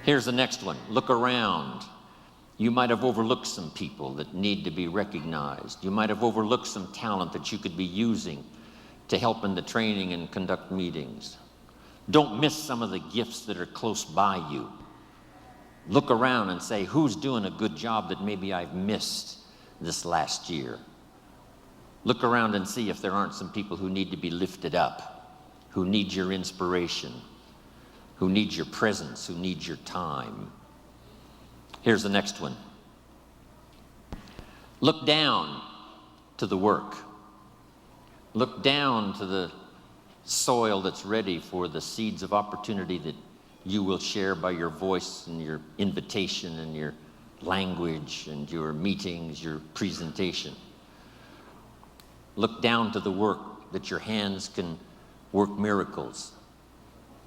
Here's the next one. Look around. You might have overlooked some people that need to be recognized. You might have overlooked some talent that you could be using to help in the training and conduct meetings. Don't miss some of the gifts that are close by you. Look around and say, who's doing a good job that maybe I've missed this last year? Look around and see if there aren't some people who need to be lifted up, who need your inspiration, who need your presence, who need your time. Here's the next one. Look down to the work. Look down to the soil that's ready for the seeds of opportunity that you will share by your voice and your invitation and your language and your meetings, your presentation. Look down to the work that your hands can work miracles.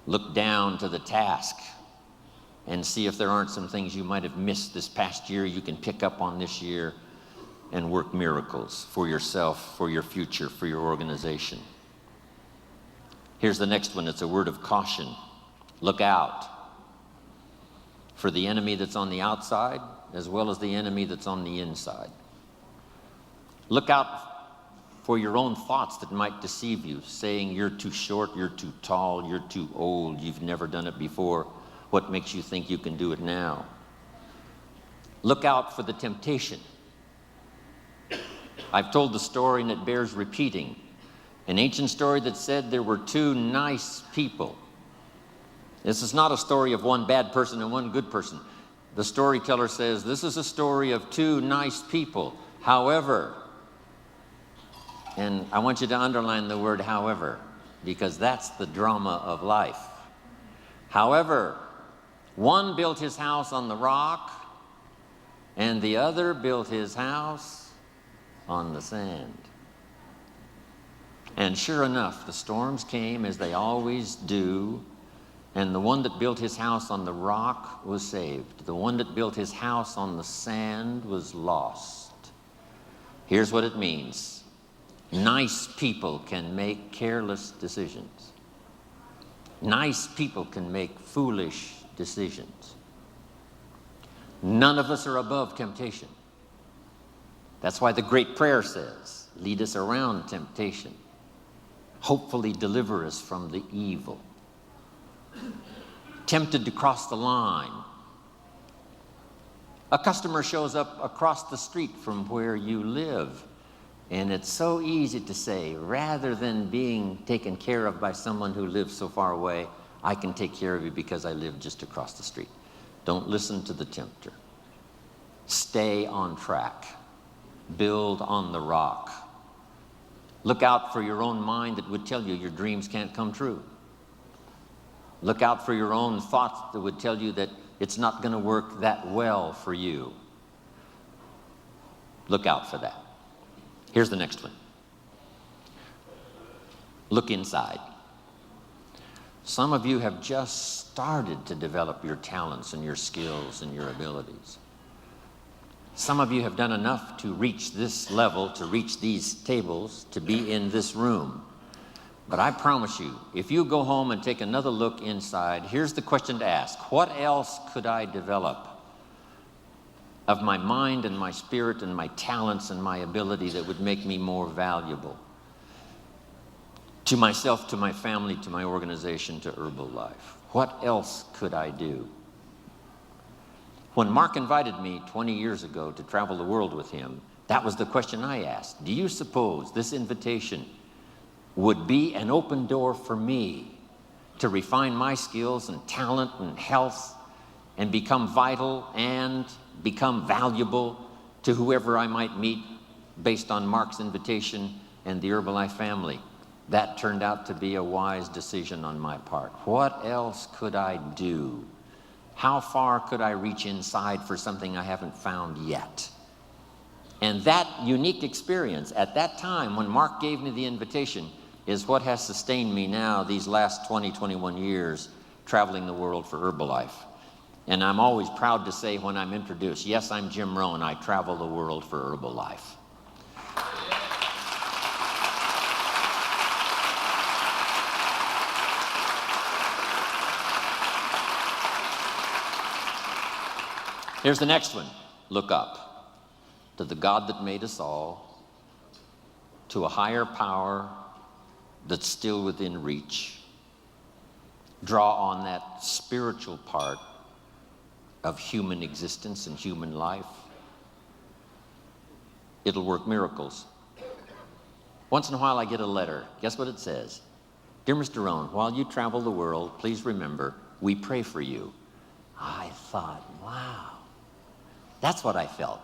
Look down to the task and see if there aren't some things you might have missed this past year you can pick up on this year and work miracles for yourself, for your future, for your organization. Here's the next one. It's a word of caution. Look out for the enemy that's on the outside as well as the enemy that's on the inside. Look out for your own thoughts that might deceive you, saying you're too short, you're too tall, you're too old, you've never done it before. What makes you think you can do it now? Look out for the temptation. I've told the story and it bears repeating. An ancient story that said there were two nice people. This is not a story of one bad person and one good person. The storyteller says this is a story of two nice people. However, and I want you to underline the word however, because that's the drama of life. However, one built his house on the rock, and the other built his house on the sand. And sure enough, the storms came as they always do, and the one that built his house on the rock was saved. The one that built his house on the sand was lost. Here's what it means. Nice people can make careless decisions. Nice people can make foolish decisions. None of us are above temptation. That's why the great prayer says, lead us around temptation. Hopefully deliver us from the evil. Tempted to cross the line. A customer shows up across the street from where you live, and it's so easy to say, rather than being taken care of by someone who lives so far away, I can take care of you because I live just across the street. Don't listen to the tempter. Stay on track. Build on the rock. Look out for your own mind that would tell you your dreams can't come true. Look out for your own thoughts that would tell you that it's not going to work that well for you. Look out for that. Here's the next one. Look inside. Some of you have just started to develop your talents and your skills and your abilities. Some of you have done enough to reach this level, to reach these tables, to be in this room. But I promise you, if you go home and take another look inside, here's the question to ask. What else could I develop of my mind and my spirit and my talents and my ability that would make me more valuable to myself, to my family, to my organization, to Herbalife? What else could I do? When Mark invited me 20 years ago to travel the world with him, that was the question I asked. Do you suppose this invitation would be an open door for me to refine my skills and talent and health and become vital and become valuable to whoever I might meet based on Mark's invitation and the Herbalife family? That turned out to be a wise decision on my part. What else could I do? How far could I reach inside for something I haven't found yet? And that unique experience at that time when Mark gave me the invitation is what has sustained me now these last 20, 21 years traveling the world for Herbalife. And I'm always proud to say when I'm introduced, yes, I'm Jim Rohn, I travel the world for Herbalife. Here's the next one. Look up to the God that made us all, to a higher power that's still within reach. Draw on that spiritual part of human existence and human life. It'll work miracles. Once in a while I get a letter. Guess what it says? Dear Mr. Rohn, while you travel the world, please remember, we pray for you. I thought, wow, that's what I felt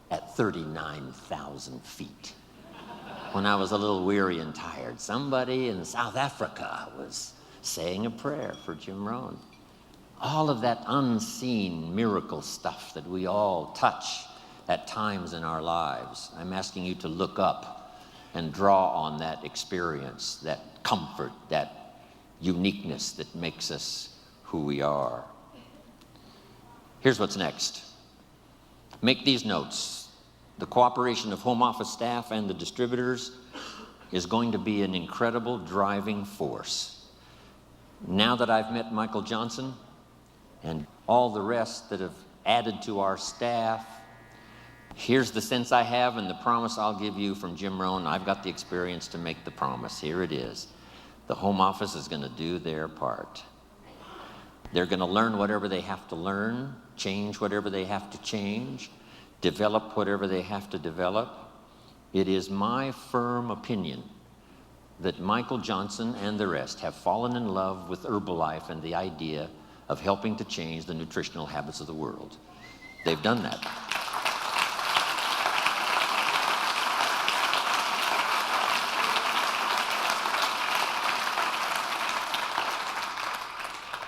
at 39,000 feet. When I was a little weary and tired, somebody in South Africa was saying a prayer for Jim Rohn. All of that unseen miracle stuff that we all touch at times in our lives. I'm asking you to look up and draw on that experience, that comfort, that uniqueness that makes us who we are. Here's what's next. Make these notes. The cooperation of home office staff and the distributors is going to be an incredible driving force. Now that I've met Michael Johnson and all the rest that have added to our staff, here's the sense I have and the promise I'll give you from Jim Rohn. I've got the experience to make the promise. Here it is. The home office is going to do their part. They're going to learn whatever they have to learn, change whatever they have to change, develop whatever they have to develop. It is my firm opinion that Michael Johnson and the rest have fallen in love with Herbalife and the idea of helping to change the nutritional habits of the world. They've done that.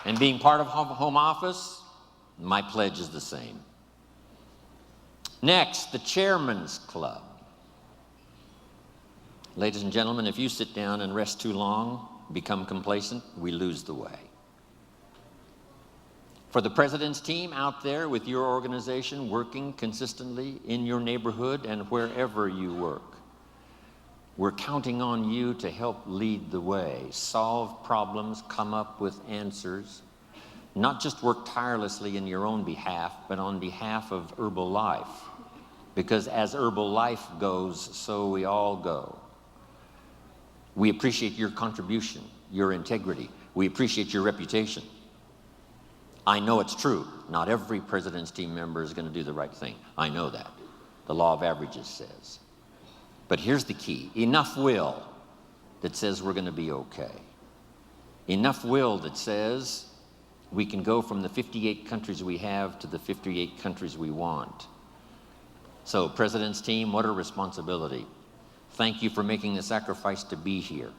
And being part of home office, my pledge is the same. Next, the Chairman's Club. Ladies and gentlemen, if you sit down and rest too long, become complacent, we lose the way. For the President's team out there with your organization, working consistently in your neighborhood and wherever you work, we're counting on you to help lead the way, solve problems, come up with answers, not just work tirelessly in your own behalf, but on behalf of Herbalife. Because as Herbalife goes, so we all go. We appreciate your contribution, your integrity. We appreciate your reputation. I know it's true. Not every President's team member is going to do the right thing. I know that. The law of averages says. But here's the key. Enough will that says we're going to be okay. Enough will that says we can go from the 58 countries we have to the 58 countries we want. So, President's team, what a responsibility. Thank you for making the sacrifice to be here.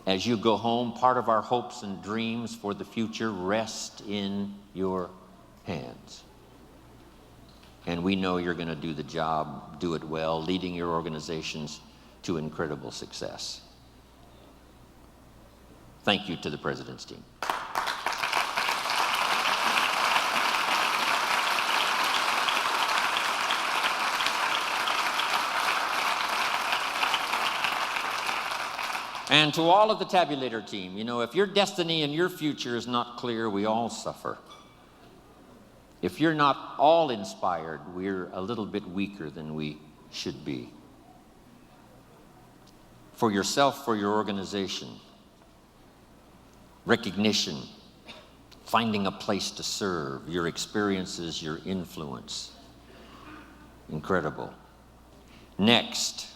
As you go home, part of our hopes and dreams for the future rest in your hands. And we know you're going to do the job, do it well, leading your organizations to incredible success. Thank you to the President's team. And to all of the tabulator team, you know, if your destiny and your future is not clear, we all suffer. If you're not all inspired, we're a little bit weaker than we should be. For yourself, for your organization, recognition, finding a place to serve, your experiences, your influence. Incredible. Next,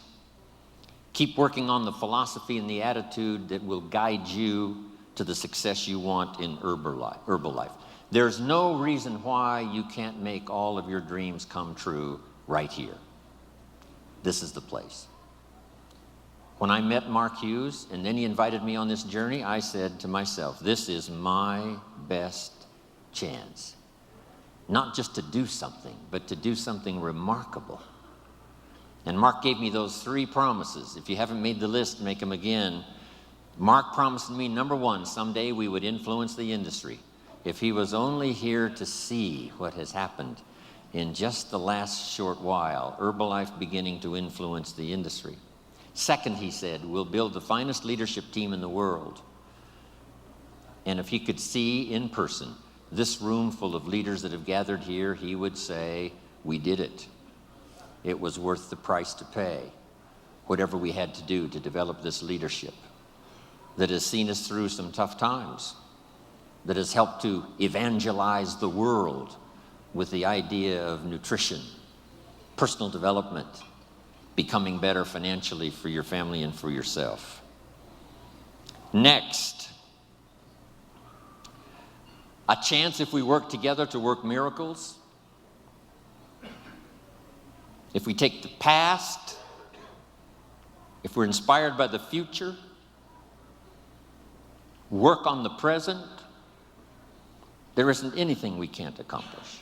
keep working on the philosophy and the attitude that will guide you to the success you want in Herbalife. There's no reason why you can't make all of your dreams come true right here. This is the place. When I met Mark Hughes and then he invited me on this journey, I said to myself, this is my best chance. Not just to do something, but to do something remarkable. And Mark gave me those 3 promises. If you haven't made the list, make them again. Mark promised me, number 1, someday we would influence the industry. If he was only here to see what has happened in just the last short while, Herbalife beginning to influence the industry. Second, he said, we'll build the finest leadership team in the world. And if he could see in person this room full of leaders that have gathered here, he would say, we did it. It was worth the price to pay, whatever we had to do to develop this leadership that has seen us through some tough times, that has helped to evangelize the world with the idea of nutrition, personal development, becoming better financially for your family and for yourself. Next, a chance if we work together to work miracles. If we take the past, if we're inspired by the future, work on the present, there isn't anything we can't accomplish.